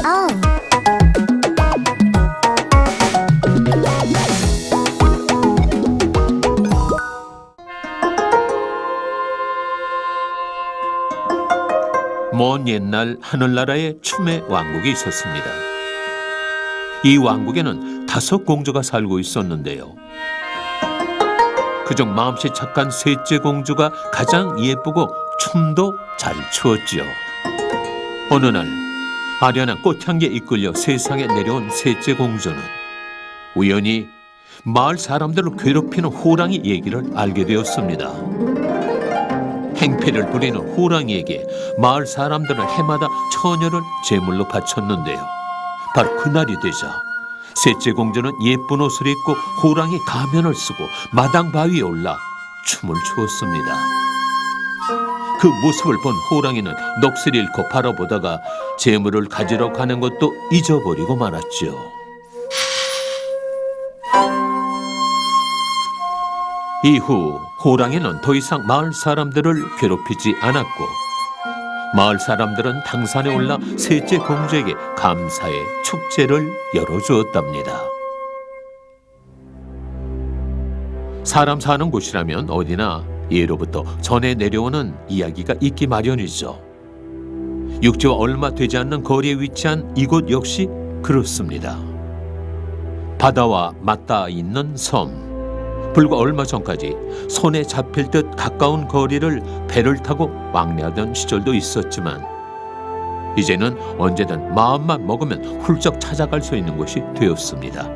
아, 먼 옛날 하늘나라에 춤의 왕국이 있었습니다. 이 왕국에는 5 공주가 살고 있었는데요. 그중 마음씨 착한 셋째 공주가 가장 예쁘고 춤도 잘 추었지요. 어느 날 아련한 꽃향기에 이끌려 세상에 내려온 셋째 공주는 우연히 마을 사람들을 괴롭히는 호랑이 얘기를 알게 되었습니다. 행패를 부리는 호랑이에게 마을 사람들은 해마다 처녀를 제물로 바쳤는데요. 바로 그날이 되자 셋째 공주는 예쁜 옷을 입고 호랑이 가면을 쓰고 마당 바위에 올라 춤을 추었습니다. 그 모습을 본 호랑이는 넋을 잃고 바라보다가 제물을 가지러 가는 것도 잊어버리고 말았지요. 이후 호랑이는 더 이상 마을 사람들을 괴롭히지 않았고 마을 사람들은 당산에 올라 셋째 공주에게 감사의 축제를 열어주었답니다. 사람 사는 곳이라면 어디나 예로부터 전해 내려오는 이야기가 있기 마련이죠. 육지와 얼마 되지 않는 거리에 위치한 이곳 역시 그렇습니다. 바다와 맞닿아 있는 섬. 불과 얼마 전까지 손에 잡힐 듯 가까운 거리를 배를 타고 왕래하던 시절도 있었지만 이제는 언제든 마음만 먹으면 훌쩍 찾아갈 수 있는 곳이 되었습니다.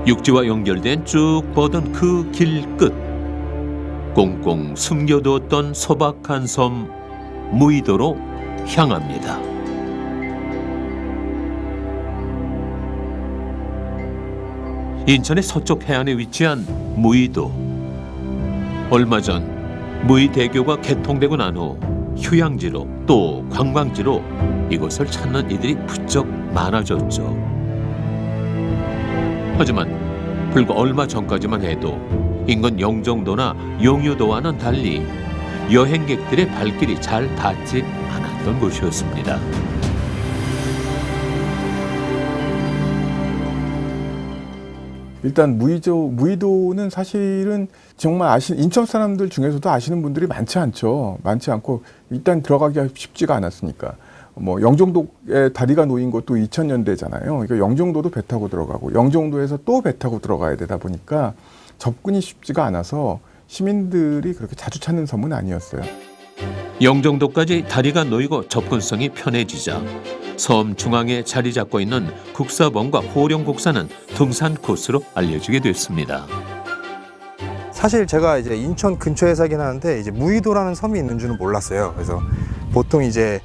육지와 연결된 쭉 뻗은 그 길 끝, 꽁꽁 숨겨두었던 소박한 섬 무의도로 향합니다. 인천의 서쪽 해안에 위치한 무의도. 얼마 전 무의대교가 개통되고 난 후 휴양지로 또 관광지로 이곳을 찾는 이들이 부쩍 많아졌죠. 하지만 불과 얼마 전까지만 해도 인근 영종도나 용유도와는 달리 여행객들의 발길이 잘 닿지 않았던 곳이었습니다. 일단 무의도는 사실은 정말 인천 사람들 중에서도 아시는 분들이 많지 않죠. 많지 않고 일단 들어가기가 쉽지가 않았으니까. 뭐 영종도에 다리가 놓인 것도 2000년대잖아요. 그러니까 영종도도 배 타고 들어가고 영종도에서 또 배 타고 들어가야 되다 보니까 접근이 쉽지가 않아서 시민들이 그렇게 자주 찾는 섬은 아니었어요. 영종도까지 다리가 놓이고 접근성이 편해지자 섬 중앙에 자리 잡고 있는 국사봉과 호령곡사는 등산 코스로 알려지게 됐습니다. 사실 제가 이제 인천 근처에 살긴 하는데 이제 무의도라는 섬이 있는 줄은 몰랐어요. 그래서 보통 이제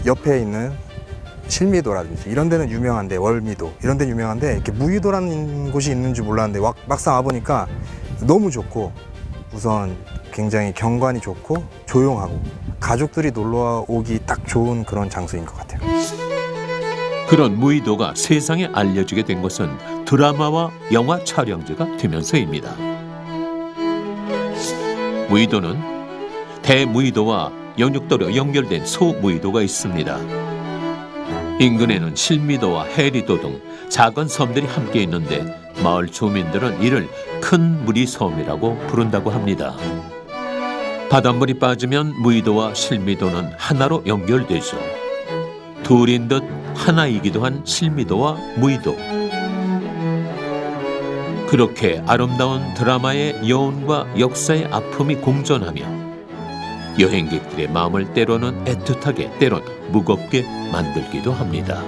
옆에 있는 실미도라든지 이런 데는 유명한데 월미도 이런 데는 유명한데 이렇게 무의도라는 곳이 있는 줄 몰랐는데 막상 와보니까 너무 좋고 우선 굉장히 경관이 좋고 조용하고 가족들이 놀러 오기 딱 좋은 그런 장소인 것 같아요. 그런 무의도가 세상에 알려지게 된 것은 드라마와 영화 촬영지가 되면서입니다. 무의도는 대무의도와 연육도로 연결된 소무의도가 있습니다. 인근에는 실미도와 해리도 등 작은 섬들이 함께 있는데 마을 주민들은 이를 큰 무리섬이라고 부른다고 합니다. 바닷물이 빠지면 무의도와 실미도는 하나로 연결되죠. 둘인 듯 하나이기도 한 실미도와 무의도. 그렇게 아름다운 드라마의 여운과 역사의 아픔이 공존하며 여행객들의 마음을 때로는 애틋하게 때론 무겁게 만들기도 합니다.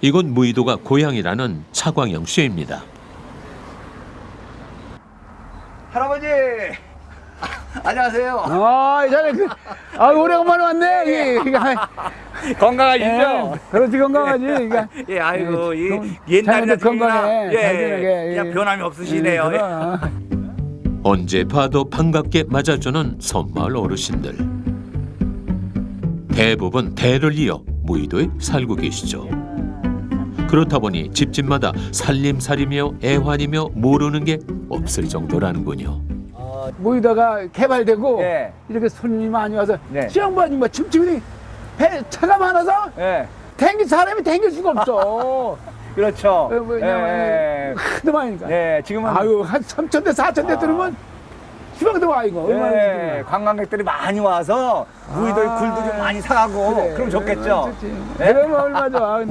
이곳 무의도가 고향이라는 차광영 씨입니다. 할아버지 안녕하세요. 자네 오래간만에 왔네. 건강하시죠? 그렇지 건강하지. 예, 아이고 좀 옛날이나 자네도 건강해. 잘 예, 지내게. 그냥 변함이 없으시네요. 언제 봐도 반갑게 맞아주는 섬마을 어르신들. 대부분 대를 이어 무의도에 살고 계시죠. 그렇다 보니 집집마다 살림살이며 애환이며 모르는 게 없을 정도라는군요. 무의도가 개발되고 예. 이렇게 손님이 많이 와서 네. 시장반이 뭐 춤추니 배 차가 많아서 예. 사람이 댕길 수가 없어. 그렇죠. 왜냐면 하도 많으니까. 예, 지금은 아유 한 3,000대 4,000대 들으면 시방도 와 이거 얼마나 예, 좋구나. 관광객들이 많이 와서 무의도에 굴도 좀 많이 사가고 그래, 그럼 좋겠죠. 좋지. 예? 그러면 얼마 좋아.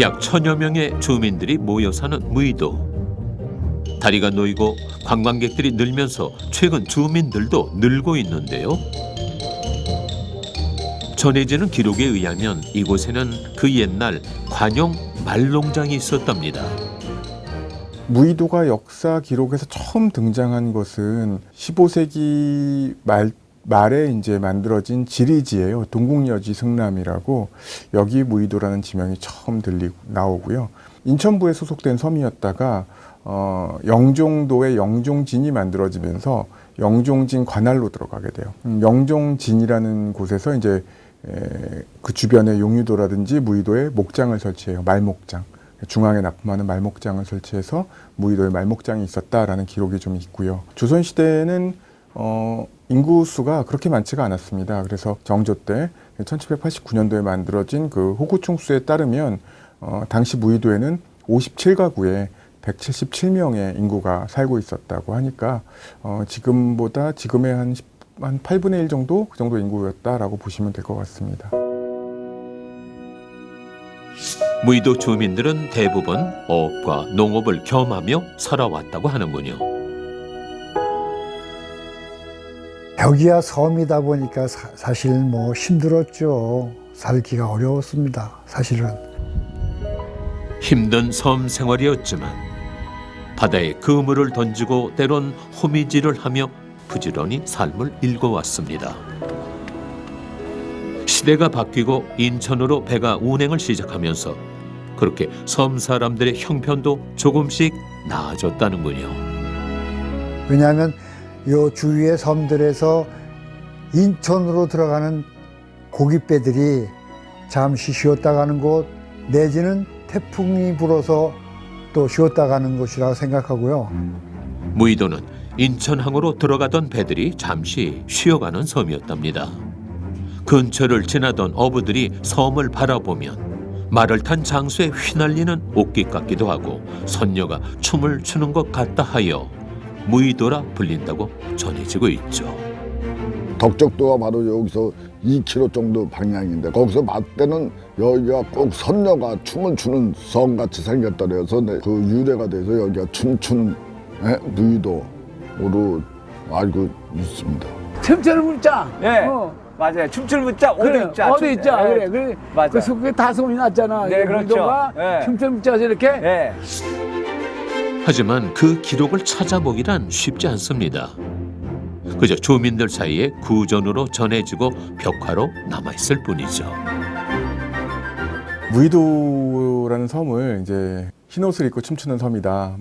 약 1,000여 명의 주민들이 모여 사는 무의도. 다리가 놓이고 관광객들이 늘면서 최근 주민들도 늘고 있는데요. 전해지는 기록에 의하면 이곳에는 그 옛날 관용 말농장이 있었답니다. 무의도가 역사 기록에서 처음 등장한 것은 15세기 말에 이제 만들어진 지리지예요. 동국여지 승남이라고 여기 무의도라는 지명이 처음 나오고요. 인천부에 소속된 섬이었다가 영종도에 영종진이 만들어지면서 영종진 관할로 들어가게 돼요. 영종진이라는 곳에서 이제 그 주변에 용유도라든지 무의도에 목장을 설치해요. 말목장. 중앙에 납품하는 말목장을 설치해서 무의도에 말목장이 있었다라는 기록이 좀 있고요. 조선시대에는 인구수가 그렇게 많지가 않았습니다. 그래서 정조 때 1789년도에 만들어진 그 호구총수에 따르면 당시 무의도에는 57가구에 177명의 인구가 살고 있었다고 하니까 지금의 한 8분의 1 정도 그 정도 인구였다라고 보시면 될 것 같습니다. 무의도 주민들은 대부분 어업과 농업을 겸하며 살아왔다고 하는군요. 여기야 섬이다 보니까 사실 뭐 힘들었죠. 살기가 어려웠습니다. 사실은. 힘든 섬 생활이었지만 바다에 그물을 던지고 때론 호미질을 하며 부지런히 삶을 읽어왔습니다. 시대가 바뀌고 인천으로 배가 운행을 시작하면서 그렇게 섬 사람들의 형편도 조금씩 나아졌다는군요. 왜냐하면 요 주위의 섬들에서 인천으로 들어가는 고깃배들이 잠시 쉬었다 가는 곳 내지는 태풍이 불어서 또 쉬었다 가는 곳이라고 생각하고요. 무의도는 인천항으로 들어가던 배들이 잠시 쉬어가는 섬이었답니다. 근처를 지나던 어부들이 섬을 바라보면 말을 탄 장수에 휘날리는 옷깃 같기도 하고 선녀가 춤을 추는 것 같다 하여 무의도라 불린다고 전해지고 있죠. 덕적도가 바로 여기서 2km 정도 방향인데 거기서 맞대는 여기가 꼭 선녀가 춤을 추는 섬같이 생겼다 그래서 그 유래가 돼서 여기가 춤추는 무의도로 알고 있습니다. 틈새는 물자. 예. 맞아요. 춤출 문자, 오도 그래, 있자. 어디 있자. 예. 그래. 맞아요. 그 속에 다 소문이 났잖아. 네, 그렇죠. 무의도가 예. 틈새 물자에서 이렇게 예. 하지만 그 기록을 찾아보기란 쉽지 않습니다. 그저 주민들 사이에 구전으로 전해지고 벽화로 남아있을 뿐이죠. 무의도라는 섬을 이제 흰옷을 입고 춤추는 섬이다.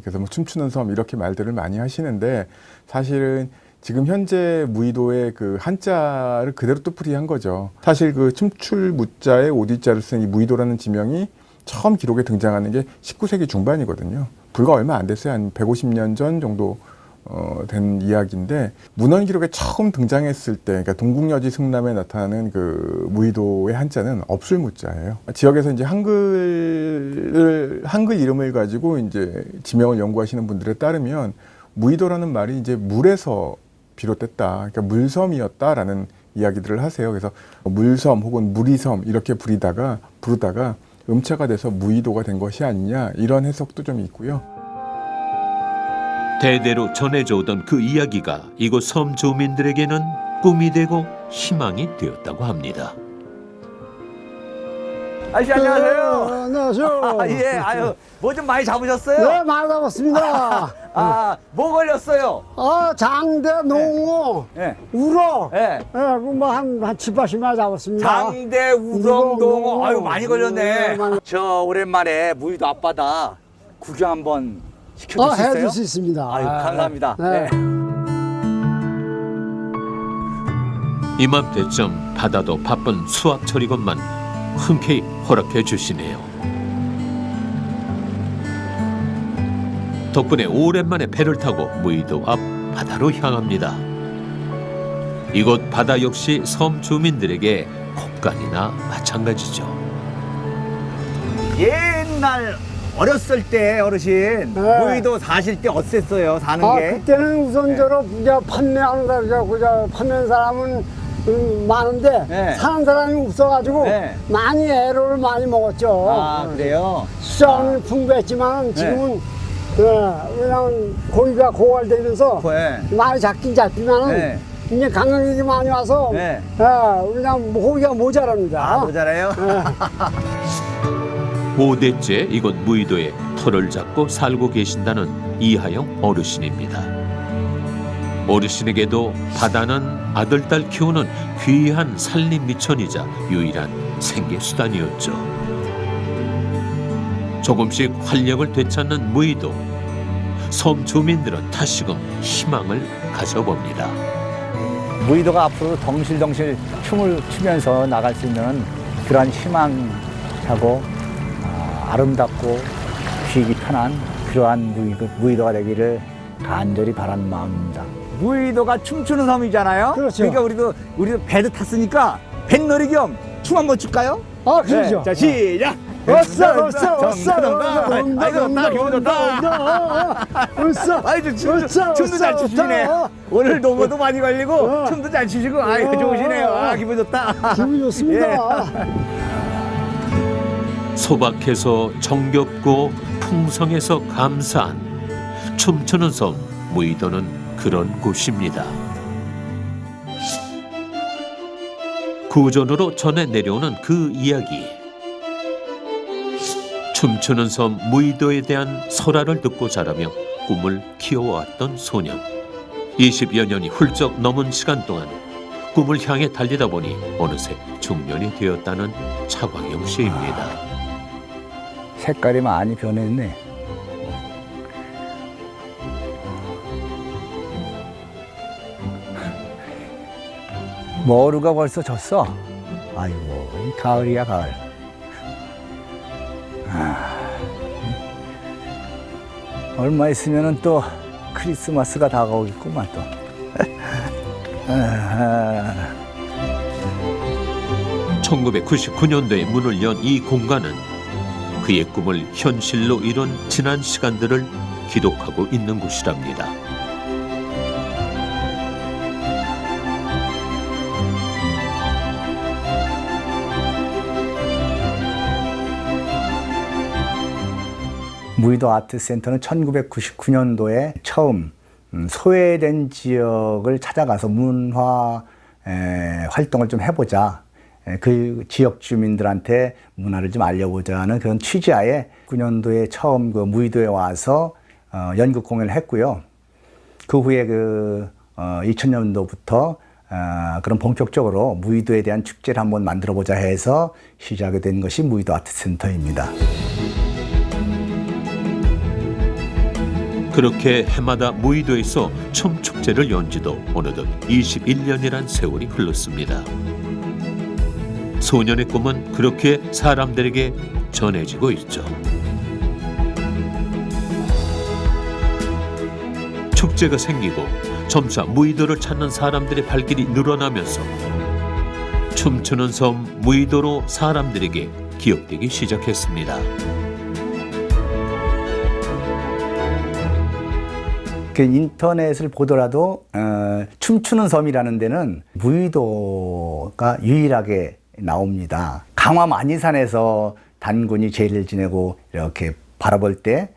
그래서 춤추는 섬 이렇게 말들을 많이 하시는데 사실은 지금 현재 무의도의 그 한자를 그대로 뜻풀이한 거죠. 사실 그 춤출 무자에 오디자를 쓴 이 무의도라는 지명이 처음 기록에 등장하는 게 19세기 중반이거든요. 불과 얼마 안 됐어요. 한 150년 전 정도 된 이야기인데 문헌 기록에 처음 등장했을 때, 그러니까 동국여지 승남에 나타나는 그 무의도의 한자는 없을 무자예요. 지역에서 이제 한글 이름을 가지고 이제 지명을 연구하시는 분들에 따르면 무의도라는 말이 이제 물에서 비롯됐다. 그러니까 물섬이었다라는 이야기들을 하세요. 그래서 물섬 혹은 무리섬 이렇게 부르다가 음차가 돼서 무의도가 된 것이 아니냐 이런 해석도 좀 있고요. 대대로 전해져 오던 그 이야기가 이곳 섬 주민들에게는 꿈이 되고 희망이 되었다고 합니다. 아저씨 안녕하세요. 안녕하세요. 예, 아유, 뭐 좀 많이 잡으셨어요? 네, 많이 잡았습니다. 뭐 걸렸어요? 장대, 농어, 예. 우럭. 예. 한 7-80마리 잡았습니다. 장대, 우렁, 동어, 아유, 많이 걸렸네. 많이. 저 오랜만에 무의도 앞바다 구경 한번 시켜줄 수 있어요? 해줄 수 있습니다. 아유, 감사합니다. 네. 네. 이맘때쯤 바다도 바쁜 수확철이건만 흔쾌히 허락해 주시네요. 덕분에 오랜만에 배를 타고 무의도 앞 바다로 향합니다. 이곳 바다 역시 섬 주민들에게 곡간이나 마찬가지죠. 옛날 어렸을 때 어르신 네. 무의도 사실 때 어땠어요? 사는 아, 게? 그때는 우선적으로 이제 판매하는 사람, 판매하는 사람은 많은데 네. 사는 사람이 없어가지고 네. 많이 애로를 많이 먹었죠. 아, 그래요? 수량은 풍부했지만 지금은 그냥 고기가 고갈되면서 네. 많이 잡긴 잡지만은 네. 이제 관광객이 많이 와서 네. 그냥 고기가 모자랍니다. 아, 모자라요? 5대째 이곳 무의도에 터를 잡고 살고 계신다는 이하영 어르신입니다. 어르신에게도 바다는 아들, 딸 키우는 귀한 살림 미천이자 유일한 생계수단이었죠. 조금씩 활력을 되찾는 무의도. 섬 주민들은 다시금 희망을 가져봅니다. 무의도가 앞으로 덩실덩실 춤을 추면서 나갈 수 있는 그런 희망차고 아름답고 쉬기 편한 그러한 무의도가 되기를 간절히 바라는 마음입니다. 무의도가 춤추는 섬이잖아요. 그렇죠. 그러니까 우리도 배도 탔으니까 뱃놀이 겸 춤 한번 출까요? 아, 그렇죠. 네. 자, 시작. 어싸, 어싸, 어싸, 아이고, 좋다, 기분 좋다. 어싸, 아이고, 춤도 잘 추시네. 오늘 노고도 많이 걸리고 춤도 잘 추시고, 아이고, 좋으시네요. 아, 기분 좋다. 기분 좋습니다. 소박해서 정겹고 풍성해서 감사한 춤추는 섬 무의도는 그런 곳입니다. 구전으로 전해 내려오는 그 이야기. 춤추는 섬 무의도에 대한 설화를 듣고 자라며 꿈을 키워왔던 소년. 20여 년이 훌쩍 넘은 시간 동안 꿈을 향해 달리다 보니 어느새 중년이 되었다는 차광영 씨입니다. 색깔이 많이 변했네. 머루가 벌써 졌어. 아이고, 이 가을이야, 가을. 얼마 있으면은 또 크리스마스가 다가오겠구만 또. 1999년도에 문을 연 이 공간은 그의 꿈을 현실로 이룬 지난 시간들을 기록하고 있는 곳이랍니다. 무의도 아트센터는 1999년도에 처음 소외된 지역을 찾아가서 문화 활동을 좀 해보자. 그 지역 주민들한테 문화를 좀 알려보자는 그런 취지하에 9년도에 처음 그 무의도에 와서 연극 공연을 했고요. 그 후에 2000년도부터 그런 본격적으로 무의도에 대한 축제를 한번 만들어보자 해서 시작이 된 것이 무의도 아트센터입니다. 그렇게 해마다 무의도에서 춤축제를 연 지도 어느덧 21년이란 세월이 흘렀습니다. 소년의 꿈은 그렇게 사람들에게 전해지고 있죠. 축제가 생기고 점차 무의도를 찾는 사람들의 발길이 늘어나면서 춤추는 섬 무의도로 사람들에게 기억되기 시작했습니다. 그 인터넷을 보더라도 춤추는 섬이라는 데는 무의도가 유일하게 나옵니다. 강화 만이산에서 단군이 제를 지내고 이렇게 바라볼 때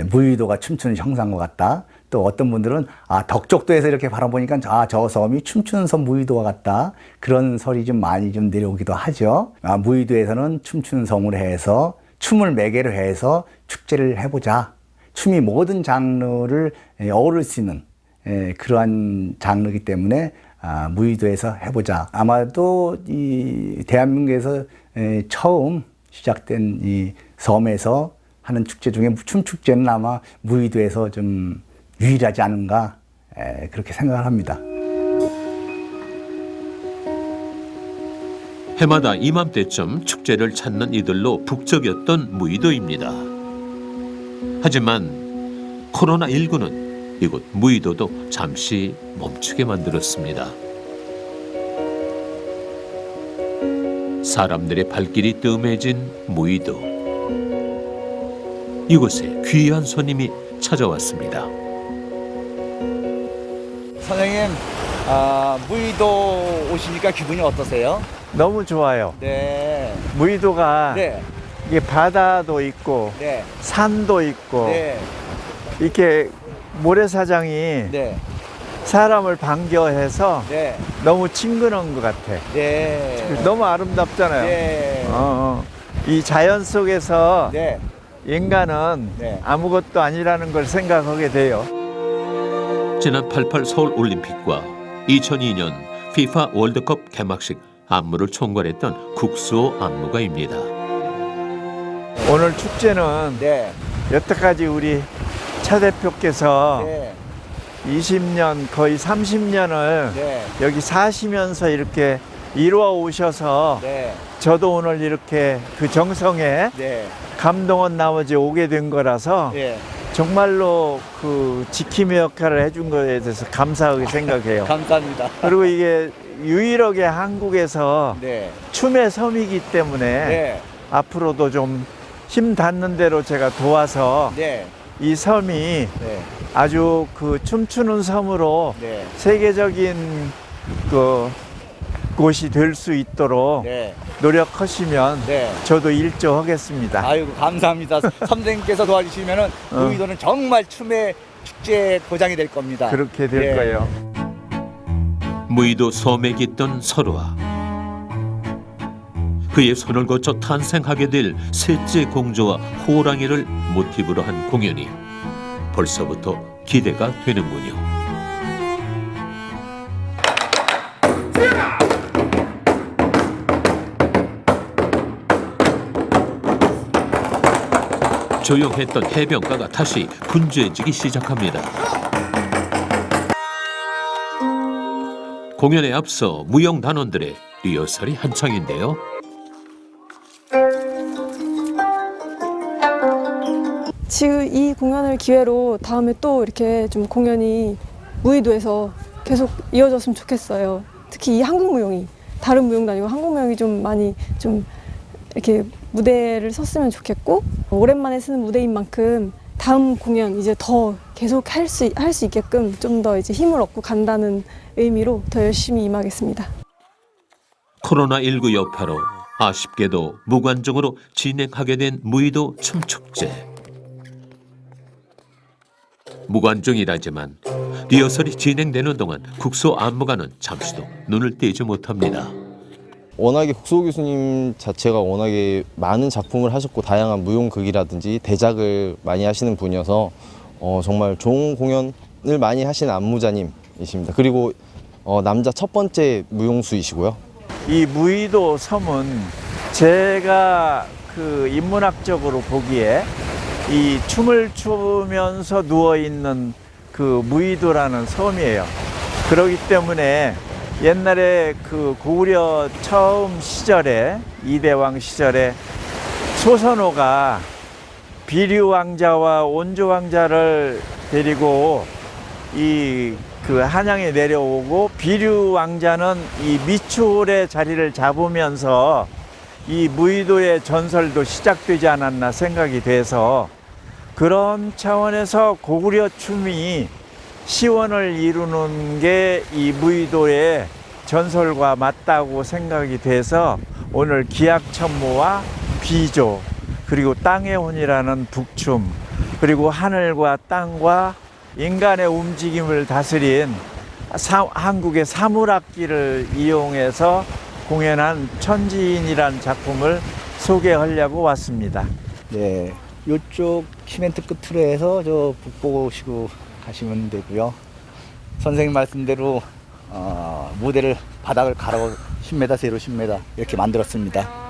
무의도가 춤추는 형상과 같다. 또 어떤 분들은 덕적도에서 이렇게 바라보니까 저 섬이 춤추는 섬 무의도와 같다. 그런 설이 좀 많이 좀 내려오기도 하죠. 무의도에서는 춤추는 섬으로 해서 춤을 매개로 해서 축제를 해보자. 춤이 모든 장르를 어우를 수 있는 그러한 장르이기 때문에 무의도에서 해보자. 아마도 이 대한민국에서 처음 시작된 이 섬에서 하는 축제 중에 춤축제는 아마 무의도에서 좀 유일하지 않은가 그렇게 생각을 합니다. 해마다 이맘때쯤 축제를 찾는 이들로 북적였던 무의도입니다. 하지만 코로나19는 이곳 무의도도 잠시 멈추게 만들었습니다. 사람들의 발길이 뜸해진 무의도. 이곳에 귀한 손님이 찾아왔습니다. 선생님, 무의도 오시니까 기분이 어떠세요? 너무 좋아요. 네. 무의도가 네. 이게 바다도 있고 네. 산도 있고 네. 이렇게 모래사장이 네. 사람을 반겨해서 네. 너무 친근한 것 같아. 네. 너무 아름답잖아요. 네. 이 자연 속에서 네. 인간은 네. 아무것도 아니라는 걸 생각하게 돼요. 지난 88 서울 올림픽과 2002년 FIFA 월드컵 개막식 안무를 총괄했던 국수호 안무가입니다. 오늘 축제는 네. 여태까지 우리 차 대표께서 네. 20년 거의 30년을 네. 여기 사시면서 이렇게 이루어 오셔서 네. 저도 오늘 이렇게 그 정성에 네. 감동한 나머지 오게 된 거라서 네. 정말로 그 지킴의 역할을 해준 거에 대해서 감사하게 생각해요. 감사합니다. 그리고 이게 유일하게 한국에서 네. 춤의 섬이기 때문에 네. 앞으로도 좀 힘 닿는 대로 제가 도와서 네. 이 섬이 네. 아주 그 춤추는 섬으로 네. 세계적인 그 곳이 될 수 있도록 네. 노력하시면 네. 저도 일조하겠습니다. 아이고, 감사합니다. 선생님께서 도와주시면은 무의도는 정말 춤의 축제 고장이 될 겁니다. 그렇게 될 네. 거예요. 무의도 섬에 깃든 설화. 그의 손을 거쳐 탄생하게 될 셋째 공주와 호랑이를 모티브로 한 공연이 벌써부터 기대가 되는군요. 조용했던 해변가가 다시 분주해지기 시작합니다. 공연에 앞서 무용단원들의 리허설이 한창인데요. 지금 이 공연을 기회로 다음에 또 이렇게 좀 공연이 무의도에서 계속 이어졌으면 좋겠어요. 특히 이 한국무용이 다른 무용도 아니고 한국무용이 좀 많이 좀 이렇게 무대를 섰으면 좋겠고, 오랜만에 쓰는 무대인 만큼 다음 공연 이제 더 계속 할 수 있게끔 좀 더 이제 힘을 얻고 간다는 의미로 더 열심히 임하겠습니다. 코로나19 여파로 아쉽게도 무관중으로 진행하게 된 무의도 춤축제. 무관중이라지만 리허설이 진행되는 동안 국소 안무가는 잠시도 눈을 떼지 못합니다. 워낙에 국소 교수님 자체가 워낙에 많은 작품을 하셨고 다양한 무용극이라든지 대작을 많이 하시는 분이어서 정말 좋은 공연을 많이 하시는 안무자님이십니다. 그리고 남자 첫 번째 무용수이시고요. 이 무의도 섬은 제가 그 인문학적으로 보기에 이 춤을 추면서 누워있는 그 무의도라는 섬이에요. 그렇기 때문에 옛날에 그 고구려 처음 시절에 이대왕 시절에 소선호가 비류 왕자와 온조 왕자를 데리고 이 그 한양에 내려오고, 비류 왕자는 이 미추홀의 자리를 잡으면서 이 무의도의 전설도 시작되지 않았나 생각이 돼서, 그런 차원에서 고구려 춤이 시원을 이루는 게 이 무의도의 전설과 맞다고 생각이 돼서 오늘 기약천무와 비조, 그리고 땅의 혼이라는 북춤, 그리고 하늘과 땅과 인간의 움직임을 다스린 한국의 사물악기를 이용해서 공연한 천지인이라는 작품을 소개하려고 왔습니다. 네. 이쪽 시멘트 끝으로 해서 저 북 보시고 가시면 되고요. 선생님 말씀대로 무대를 바닥을 가로 10m, 세로 10m 이렇게 만들었습니다.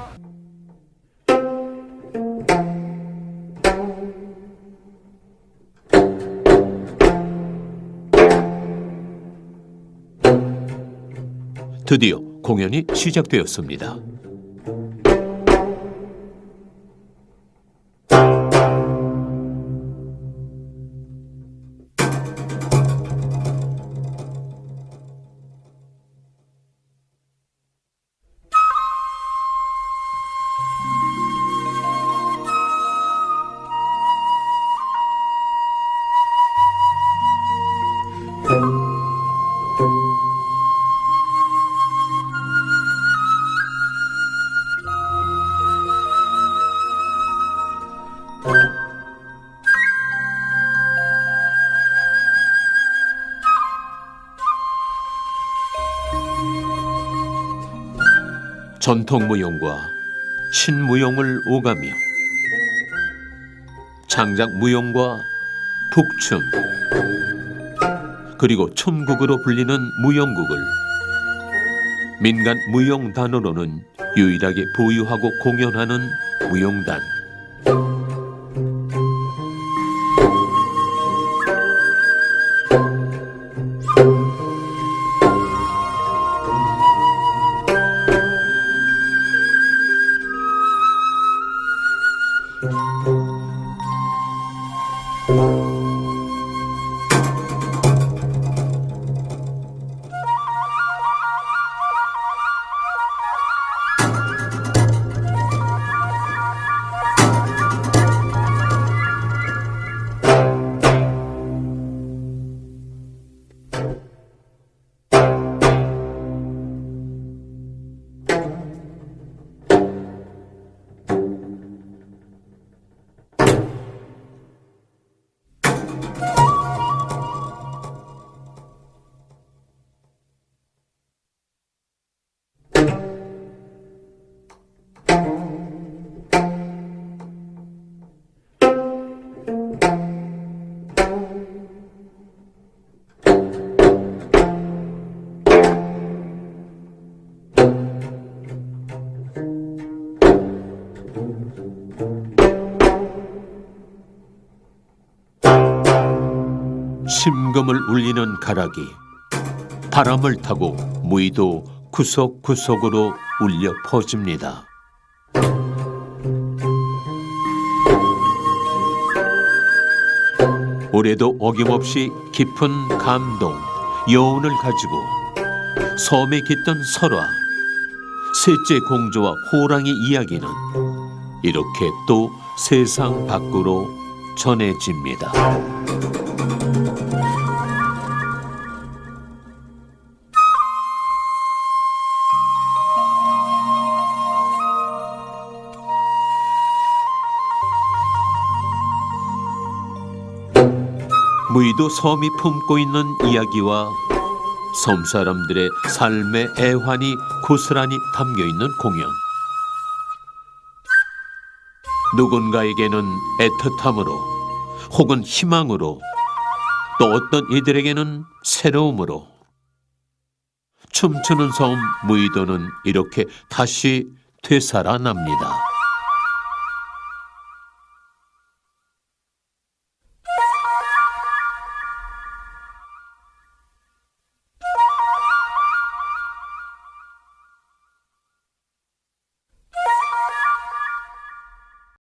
드디어 공연이 시작되었습니다. 전통무용과 신무용을 오가며 창작무용과 북춤 그리고 춤국으로 불리는 무용국을 민간 무용단으로는 유일하게 보유하고 공연하는 무용단. 심금을 울리는 가락이 바람을 타고 무의도 구석구석으로 울려 퍼집니다. 올해도 어김없이 깊은 감동, 여운을 가지고 섬에 깃든 설화, 셋째 공주와 호랑이 이야기는 이렇게 또 세상 밖으로 전해집니다. 무의도 섬이 품고 있는 이야기와 섬 사람들의 삶의 애환이 고스란히 담겨있는 공연. 누군가에게는 애틋함으로 혹은 희망으로 또 어떤 이들에게는 새로움으로 춤추는 섬 무의도는 이렇게 다시 되살아납니다.